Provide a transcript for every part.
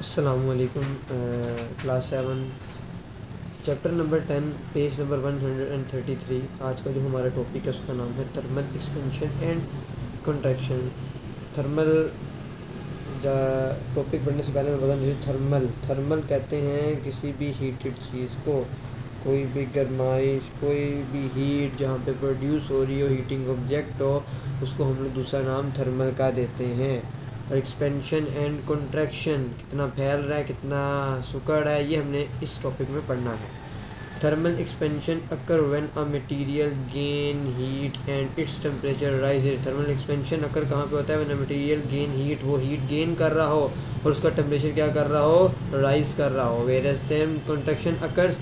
अस्सलामुअलैकुम। Class 7 chapter number 10 page number 133। आज का जो हमारा टॉपिक है उसका नाम है thermal expansion and contraction. Thermal topic पढ़ने से पहले मैं बता दीजिए, थर्मल कहते हैं किसी भी हीटेड चीज़ को, कोई भी गर्माइश, कोई भी हीट जहाँ पे प्रोड्यूस हो रही हो, हीटिंग ऑब्जेक्ट हो, उसको हम लोग दूसरा नाम थर्मल का देते हैं। और एक्सपेंशन एंड कंट्रैक्शन, कितना फैल रहा है, कितना सिकुड़ रहा है, ये हमने इस टॉपिक में पढ़ना है। Thermal expansion occur when a material gain heat and its temperature rises. Thermal expansion occur कहाँ पे होता है? When a material gain heat, वो हीट गेन कर रहा हो और उसका टेम्परेचर क्या कर रहा हो? राइज कर रहा हो। Whereas then contraction occurs,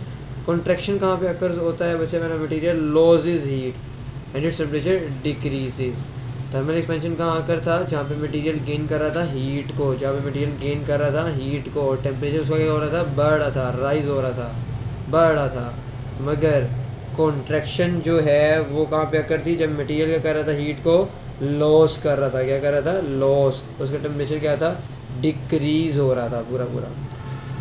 contraction कहाँ पे अकर होता है बच्चे? When a material loses heat and its temperature decreases. Thermal expansion कहाँ आकर था? जहाँ पे मटेरियल गेन कर रहा था हीट को, जहाँ पे मटेरियल गेन कर रहा था हीट को, टेम्परेचर उसका क्या हो रहा था? बढ़ रहा था, राइज हो रहा था, बढ़ रहा था। मगर कॉन्ट्रैक्शन जो है वो कहाँ पे अकर थी? जब मटेरियल क्या कर रहा था? हीट को लॉस कर रहा था। क्या कर रहा था? लॉस। उसका टेम्परेचर क्या था? डिक्रीज हो रहा था पूरा पूरा।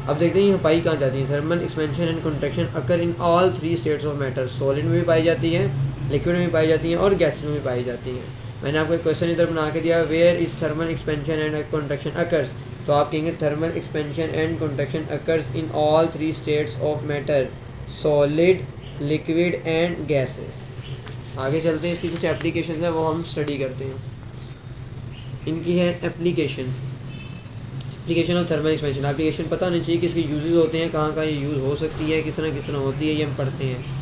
अब देखते हैं यहाँ पाई कहाँ जाती है। Thermal expansion and contraction occur in all three states of matter. Solid में भी पाई जाती है, लिक्विड में भी पाई जाती हैं और गैसेज में भी पाई जाती हैं। मैंने आपको एक क्वेश्चन इधर बना के दिया, where is thermal expansion and contraction occurs. तो आप कहेंगे thermal expansion and contraction occurs in all three states of matter, solid, liquid and gases. आगे चलते हैं, इसकी कुछ एप्लीकेशन है वो हम स्टडी करते हैं। इनकी है application of thermal expansion. Application पता होनी चाहिए कि इसके यूजेस होते हैं, कहाँ कहाँ ये यूज़ हो सकती है, किस तरह होती है, ये हम पढ़ते हैं।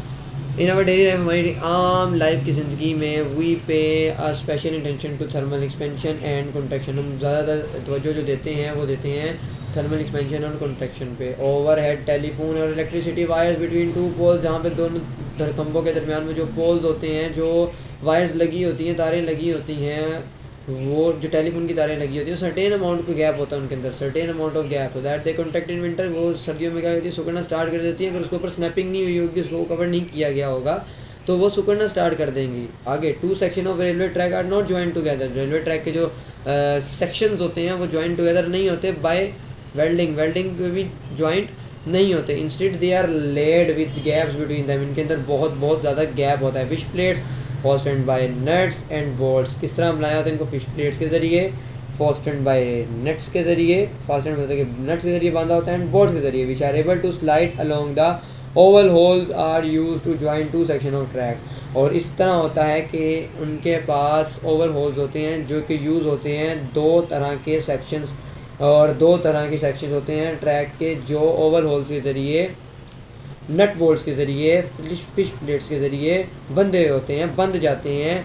इन आवर डेली लाइफ, हमारी आम लाइफ की ज़िंदगी में we pay a special intention to thermal expansion and contraction. हम ज़्यादातर तवज्जो जो देते हैं वो देते हैं थर्मल एक्सपेंशन और कंट्रैक्शन पे। ओवर हेड टेलीफोन और electricity wires between two poles, जहाँ पे दोनों खंभों के दरमियान में जो पोल्स होते हैं, जो वायर्स लगी होती हैं, तारें लगी होती हैं, वो जो टेलीफोन की तारें लगी होती है, सर्टेन अमाउंट का गैप होता है उनके अंदर, सर्टेन अमाउंट ऑफ गैप होता है। That they contact in winter, वो सर्दियों में क्या होती है? सुकड़ना स्टार्ट कर देती है। अगर उसके ऊपर स्नैपिंग नहीं हुई होगी, उसको कवर नहीं किया गया होगा, तो वो सुकड़ना स्टार्ट कर देंगी। आगे, two section of railway track are not join together. Railway track के जो सेक्शंस होते हैं वो ज्वाइन टुगेदर नहीं होते बाय वेल्डिंग, वेल्डिंग भी ज्वाइंट नहीं होते। Instead they are laid with gaps between them, इनके अंदर बहुत बहुत ज़्यादा गैप होता है। Fish plates fastened by nuts and bolts, किस तरह बनाया होता है इनको? फिश प्लेट्स के ज़रिए, फास्टेंड बाय नट्स के ज़रिए, फास्टेंड मतलब कि नट्स के ज़रिए बांधा होता है, एंड बोल्ट्स के ज़रिए, which are able to slide along the oval holes are use to join two section of track. और इस तरह होता है कि उनके पास ओवल होल्स होते हैं जो कि यूज़ होते हैं दो तरह के सेक्शंस, और दो तरह के सेक्शंस होते हैं ट्रैक के, जो ओवल होल्स के ज़रिए, नट बोल्ट्स के ज़रिए, फिश प्लेट्स के ज़रिए बंधे होते हैं, बंध जाते हैं,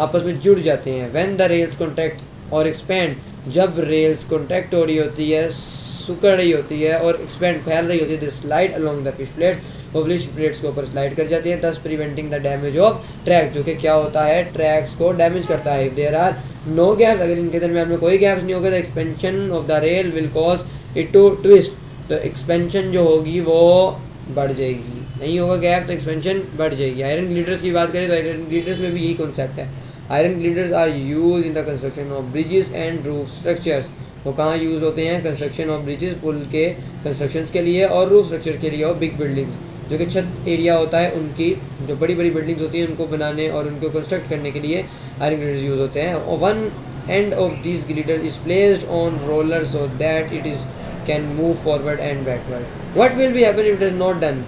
आपस में जुड़ जाते हैं। व्हेन द रेल्स कॉन्ट्रैक्ट और एक्सपेंड, जब रेल्स कॉन्ट्रैक्ट हो रही होती है, सुकड़ रही होती है और एक्सपेंड फैल रही होती है, the slide along the fish plates, वो फिश प्लेट्स के ऊपर स्लाइड कर जाती हैं, दस preventing the damage of track, जो कि क्या होता है? ट्रैक्स को डैमेज करता है। If there are no gap, अगर इनके दरमियान में कोई गैप्स नहीं होगा, the expansion of the rail will cause it to twist, तो एक्सपेंशन जो होगी वो बढ़ जाएगी। नहीं होगा गैप तो एक्सपेंशन बढ़ जाएगी। आयरन ग्लिडर्स की बात करें तो आयरन ग्लिडर्स में भी यही कॉन्सेप्ट है। Iron gliders are use in the construction of bridges and roof structures. वो कहाँ यूज़ होते हैं? कंस्ट्रक्शन ऑफ ब्रिजेस, पुल के कंस्ट्रक्शन के लिए, और रूफ स्ट्रक्चर के लिए, और बिग बिल्डिंग्स, जो कि छत एरिया होता है उनकी, जो बड़ी बड़ी बिल्डिंग्स होती हैं उनको बनाने और उनको कंस्ट्रक्ट करने के लिए आयरन ग्लिडर्स यूज़ होते हैं। One end of this glider is placed on roller so that it is can move forward and backward. What will be happen if it is not done?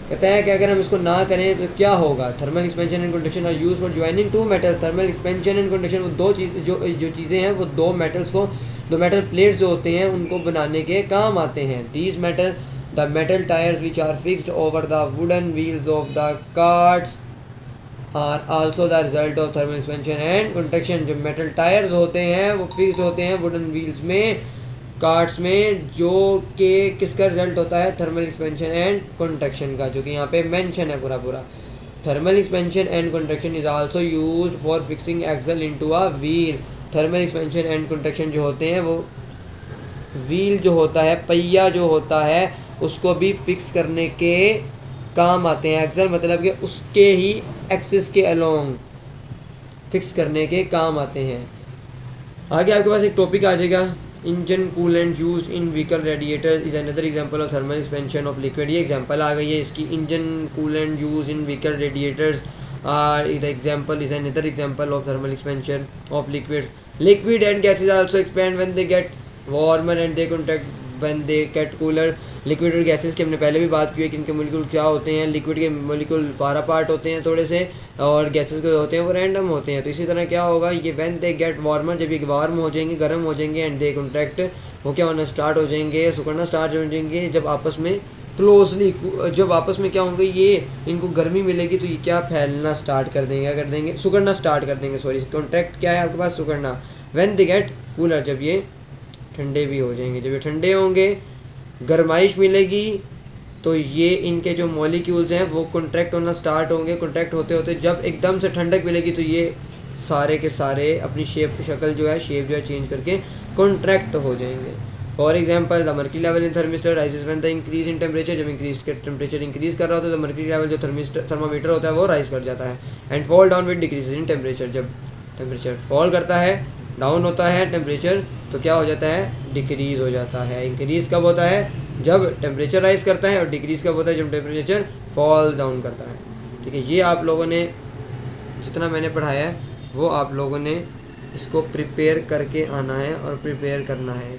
कहते हैं कि अगर हम इसको ना करें तो क्या होगा? Thermal expansion and contraction are used for joining two metal. Thermal expansion and contraction, वो दो चीज़ जो चीज़ें हैं वो दो मेटल्स को, दो मेटल प्लेट्स जो होते हैं उनको बनाने के काम आते हैं। These metal, the metal tyres which are fixed over the wooden wheels of the carts are also the result of thermal expansion and contraction. जो मेटल टायर्स होते हैं वो फिक्स्ड होते हैं वुडन व्हील्स में, कार्ड्स में, जो कि किसका रिजल्ट होता है? थर्मल एक्सपेंशन एंड कंट्रैक्शन का, जो कि यहाँ पे मेंशन है पूरा पूरा। Thermal expansion and contraction is also used for fixing axle into a wheel. Thermal expansion and contraction जो होते हैं वो व्हील जो होता है, पहिया जो होता है, उसको भी फिक्स करने के काम आते हैं। एक्सल मतलब कि उसके ही एक्सिस के अलोंग फिक्स करने के काम आते हैं। आगे आपके पास एक टॉपिक आ जाएगा engine coolant used in vehicle radiator is another example of thermal expansion of liquid. ये एग्जांपल आ गई है इसकी, engine coolant used in vehicle radiators the example is another example of thermal expansion of liquids. Liquid and gases also expand when they get warmer and they contract when they get cooler. Liquid और gases की हमने पहले भी बात की है कि इनके मोलिक्यूल क्या होते हैं। लिक्विड के मोलिक्यूल फार अपार्ट होते हैं थोड़े से, और गैसेस के होते हैं वो रैंडम होते हैं। तो इसी तरह क्या होगा, ये व्हेन दे गेट वार्मर, जब ये वार्म हो जाएंगे, गर्म हो जाएंगे, एंड दे कॉन्ट्रैक्ट, वो क्या होना स्टार्ट हो जाएंगे, सुकड़ना स्टार्ट हो जाएंगे, जब आपस में क्लोजली, जब आपस में क्या होंगे, ये इनको गर्मी मिलेगी तो ये क्या फैलना स्टार्ट कर देंगे, क्या कर देंगे, सुकड़ना स्टार्ट कर देंगे। सॉरी, कॉन्ट्रैक्ट क्या है आपके पास, सुकड़ना। व्हेन दे गेट कूलर, जब ये ठंडे भी हो जाएंगे, जब ये ठंडे होंगे, गर्माइश मिलेगी, तो ये इनके जो मॉलिक्यूल्स हैं वो कॉन्ट्रैक्ट होना स्टार्ट होंगे। कॉन्ट्रैक्ट होते होते जब एकदम से ठंडक मिलेगी तो ये सारे के सारे अपनी शक्ल जो है, शेप जो है चेंज करके कॉन्ट्रैक्ट हो जाएंगे। For example, the mercury level in thermistor rises when the increase in temperature, जब टेम्परेचर इंक्रीज कर रहा होता है तो मर्क्यूरी लेवल जो थर्मामीटर होता है वो राइज कर जाता है। And fall down with decrease in temperature, जब टेम्परेचर फॉल करता है, डाउन होता है टेम्परेचर, तो क्या हो जाता है, डिक्रीज़ हो जाता है। इंक्रीज़ कब होता है, जब टेम्परेचर राइज करता है, और डिक्रीज़ कब होता है, जब टेम्परेचर फॉल डाउन करता है। ठीक है, ये आप लोगों ने जितना मैंने पढ़ाया है वो आप लोगों ने इसको प्रिपेयर करके आना है और प्रिपेयर करना है।